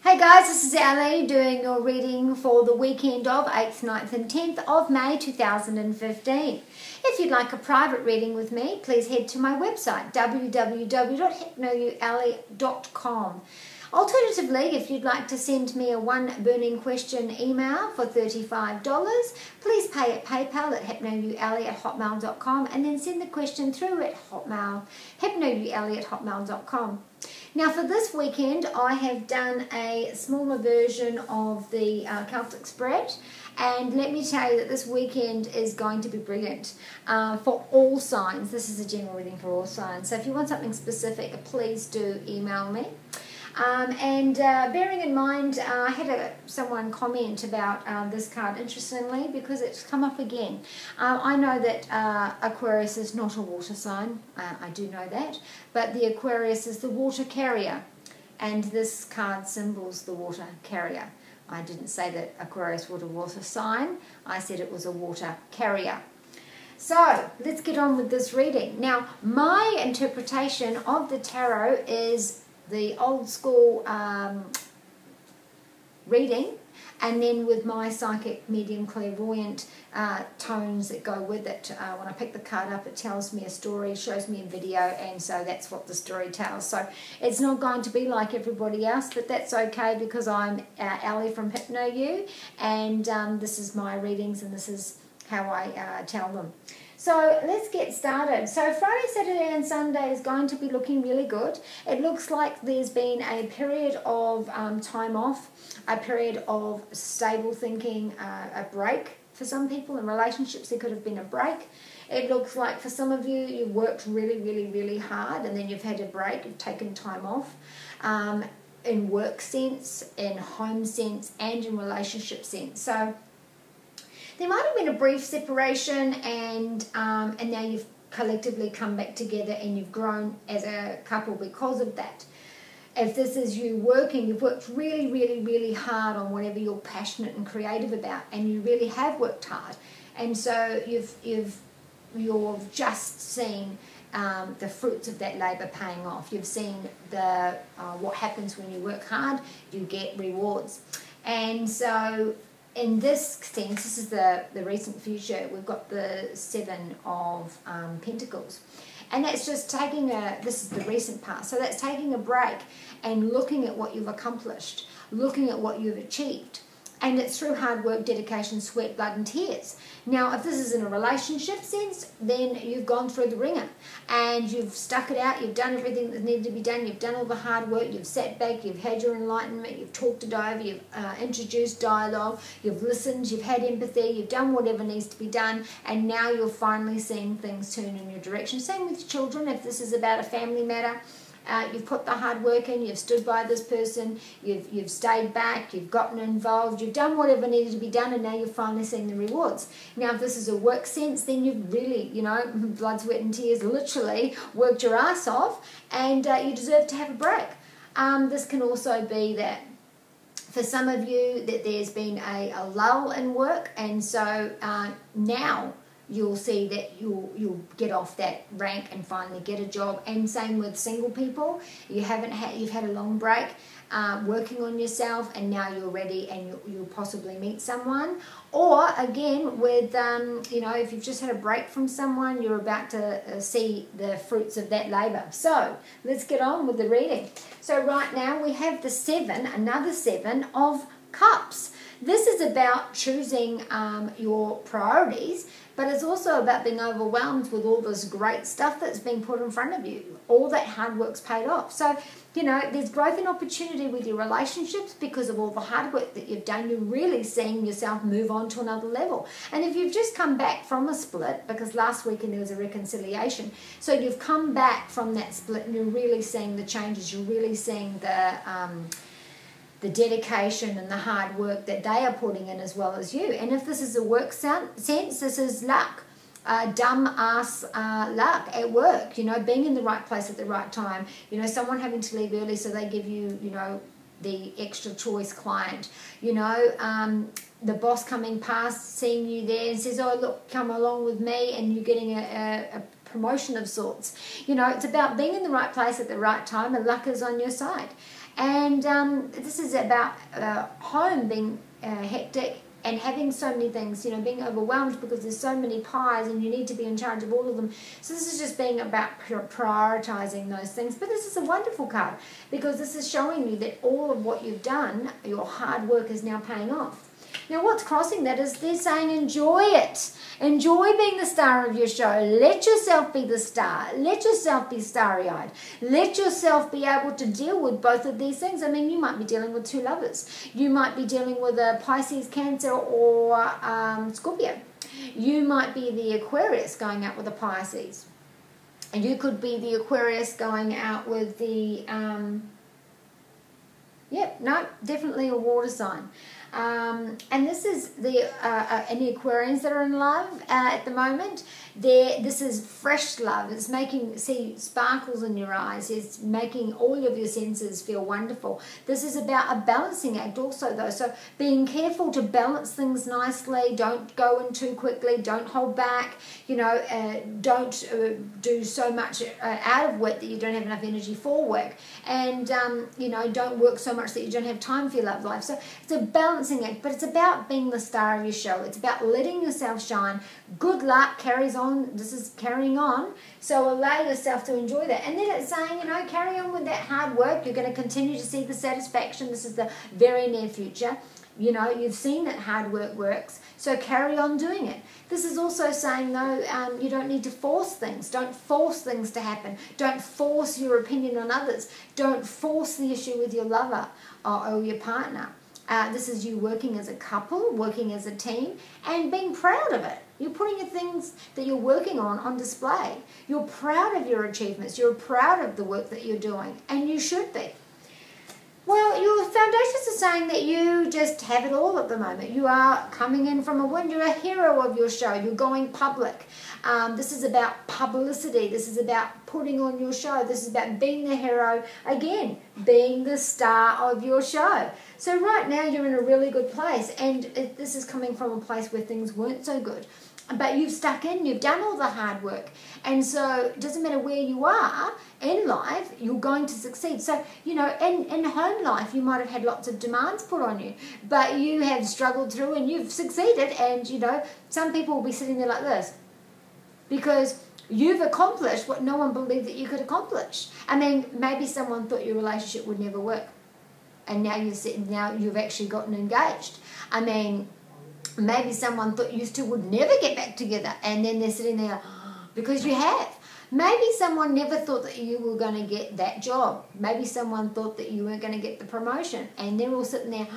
Hey guys, this is Ellie doing your reading for the weekend of 8th, 9th and 10th of May 2015. If you'd like a private reading with me, please head to my website www.hypnoyouellie.com. Alternatively, if you'd like to send me a one burning question email for $35, please pay at PayPal at hypnoyouellie@hotmail.com and then send the question through at hypnoyouellie@hotmail.com. Now for this weekend, I have done a smaller version of the Celtic spread, and let me tell you that this weekend is going to be brilliant for all signs. This is a general reading for all signs, so if you want something specific, please do email me. Bearing in mind, I had someone comment about this card, interestingly, because it's come up again. I know that Aquarius is not a water sign, I do know that, but the Aquarius is the water carrier, and this card symbols the water carrier. I didn't say that Aquarius was a water sign, I said it was a water carrier. So, let's get on with this reading. Now, my interpretation of the tarot is the old school reading, and then with my psychic medium clairvoyant tones that go with it. When I pick the card up, it tells me a story, shows me a video, and so that's what the story tells. So it's not going to be like everybody else, but that's okay because I'm Ellie from Hypno You, and this is my readings and this is how I tell them. So let's get started. So Friday, Saturday and Sunday is going to be looking really good. It looks like there's been a period of time off, a period of stable thinking, a break. For some people in relationships, there could have been a break. It looks like for some of you, you've worked really hard and then you've had a break, you've taken time off. In work sense, in home sense, and in relationship sense. So there might have been a brief separation, and now you've collectively come back together and you've grown as a couple because of that. If this is you working, you've worked really hard on whatever you're passionate and creative about, and you really have worked hard, and so you've just seen the fruits of that labour paying off. You've seen the what happens when you work hard, you get rewards, and so in this sense, this is the recent future, we've got the Seven of Pentacles. And that's just taking this is the recent past, so that's taking a break and looking at what you've accomplished, looking at what you've achieved. And it's through hard work, dedication, sweat, blood and tears. Now, if this is in a relationship sense, then you've gone through the ringer and you've stuck it out, you've done everything that needed to be done, you've done all the hard work, you've sat back, you've had your enlightenment, you've talked it over, you've introduced dialogue, you've listened, you've had empathy, you've done whatever needs to be done, and now you're finally seeing things turn in your direction. Same with children, if this is about a family matter. You've put the hard work in, you've stood by this person, you've stayed back, you've gotten involved, you've done whatever needed to be done, and now you're finally seeing the rewards. Now, if this is a work sense, then you've really, blood, sweat and tears, literally worked your ass off, and you deserve to have a break. This can also be that for some of you that there's been a lull in work, and so now you'll see that you'll get off that rank and finally get a job. And same with single people, you've had a long break working on yourself, and now you're ready and you'll possibly meet someone. Or again with if you've just had a break from someone, you're about to see the fruits of that labor. So let's get on with the reading. So right now we have the another seven of cups. This is about choosing your priorities, but it's also about being overwhelmed with all this great stuff that's being put in front of you. All that hard work's paid off. So, there's growth and opportunity with your relationships because of all the hard work that you've done. You're really seeing yourself move on to another level. And if you've just come back from a split, because last weekend there was a reconciliation, so you've come back from that split and you're really seeing the changes, you're really seeing the dedication and the hard work that they are putting in as well as you. And if this is a work sense, this is luck. Dumb ass luck at work, being in the right place at the right time, someone having to leave early so they give you, the extra choice client, the boss coming past, seeing you there and says, oh look, come along with me, and you're getting a promotion of sorts. It's about being in the right place at the right time, and luck is on your side. And this is about home being hectic and having so many things, being overwhelmed because there's so many pies and you need to be in charge of all of them. So this is just being about prioritizing those things. But this is a wonderful card because this is showing you that all of what you've done, your hard work, is now paying off. Now what's crossing that is they're saying enjoy it. Enjoy being the star of your show. Let yourself be the star. Let yourself be starry-eyed. Let yourself be able to deal with both of these things. I mean, you might be dealing with two lovers. You might be dealing with a Pisces, Cancer, or Scorpio. You might be the Aquarius going out with a Pisces. And you could be the Aquarius going out with the... definitely a water sign. And this is the any Aquarians that are in love at the moment. This is fresh love. It's making, see, sparkles in your eyes. It's making all of your senses feel wonderful. This is about a balancing act also, though. So being careful to balance things nicely. Don't go in too quickly. Don't hold back. Don't do so much out of work that you don't have enough energy for work. And, don't work so much that you don't have time for your love life. So it's a balancing act, but it's about being the star of your show. It's about letting yourself shine. Good luck carries on. This is carrying on. So allow yourself to enjoy that. And then it's saying, carry on with that hard work. You're going to continue to see the satisfaction. This is the very near future. You've seen that hard work works, so carry on doing it. This is also saying, though, you don't need to force things. Don't force things to happen. Don't force your opinion on others. Don't force the issue with your lover or your partner. This is you working as a couple, working as a team, and being proud of it. You're putting the things that you're working on display. You're proud of your achievements. You're proud of the work that you're doing, and you should be. Well, your foundations are saying that you just have it all at the moment. You are coming in from a win. You're a hero of your show. You're going public. This is about publicity. This is about putting on your show. This is about being the hero. Again, being the star of your show. So right now you're in a really good place. And this is coming from a place where things weren't so good. But you've stuck in, you've done all the hard work. And so it doesn't matter where you are in life, you're going to succeed. So, in home life, you might have had lots of demands put on you, but you have struggled through and you've succeeded. And, some people will be sitting there like this because you've accomplished what no one believed that you could accomplish. I mean, maybe someone thought your relationship would never work. And now you've actually gotten engaged. I mean, maybe someone thought you two would never get back together, and then they're sitting there because you have. Maybe someone never thought that you were going to get that job. Maybe someone thought that you weren't going to get the promotion, and they're all sitting there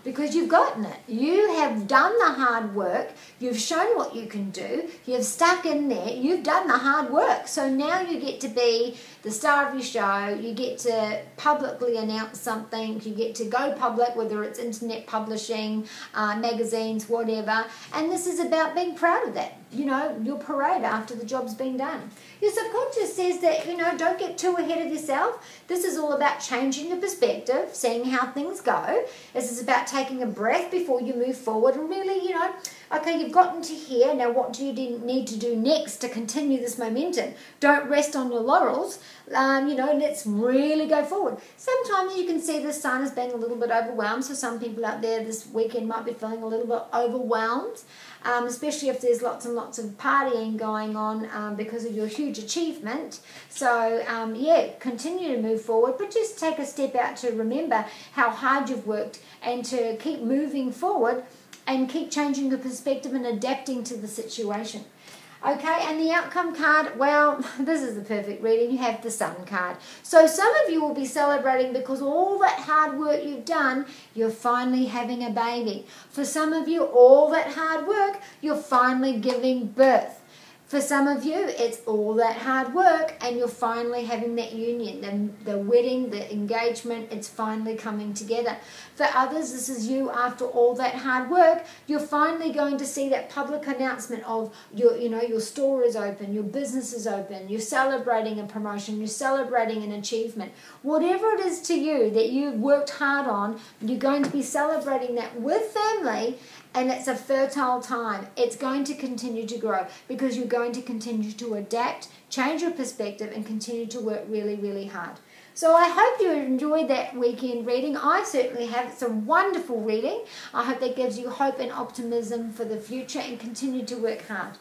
because you've gotten it. You have done the hard work. You've shown what you can do. You've stuck in there. You've done the hard work. So now you get to be the star of your show. You get to publicly announce something. You get to go public, whether it's internet publishing, magazines, whatever. And this is about being proud of that. Your parade after the job's been done. Your subconscious says that, don't get too ahead of yourself. This is all about changing your perspective, seeing how things go. This is about taking a breath before you move forward and really, okay, you've gotten to here. Now, what do you need to do next to continue this momentum? Don't rest on your laurels. Let's really go forward. Sometimes you can see the sun as being a little bit overwhelmed. So some people out there this weekend might be feeling a little bit overwhelmed. Especially if there's lots and lots of partying going on because of your huge achievement. So, continue to move forward, but just take a step out to remember how hard you've worked and to keep moving forward and keep changing your perspective and adapting to the situation. Okay, and the outcome card, well, this is the perfect reading. You have the Sun card. So some of you will be celebrating because all that hard work you've done, you're finally having a baby. For some of you, all that hard work, you're finally giving birth. For some of you, it's all that hard work and you're finally having that union, the wedding, the engagement, it's finally coming together. For others, this is you after all that hard work, you're finally going to see that public announcement of your store is open, your business is open, you're celebrating a promotion, you're celebrating an achievement. Whatever it is to you that you've worked hard on, you're going to be celebrating that with family. And it's a fertile time. It's going to continue to grow because you're going to continue to adapt, change your perspective, and continue to work really, really hard. So I hope you enjoyed that weekend reading. I certainly have. It's a wonderful reading. I hope that gives you hope and optimism for the future, and continue to work hard.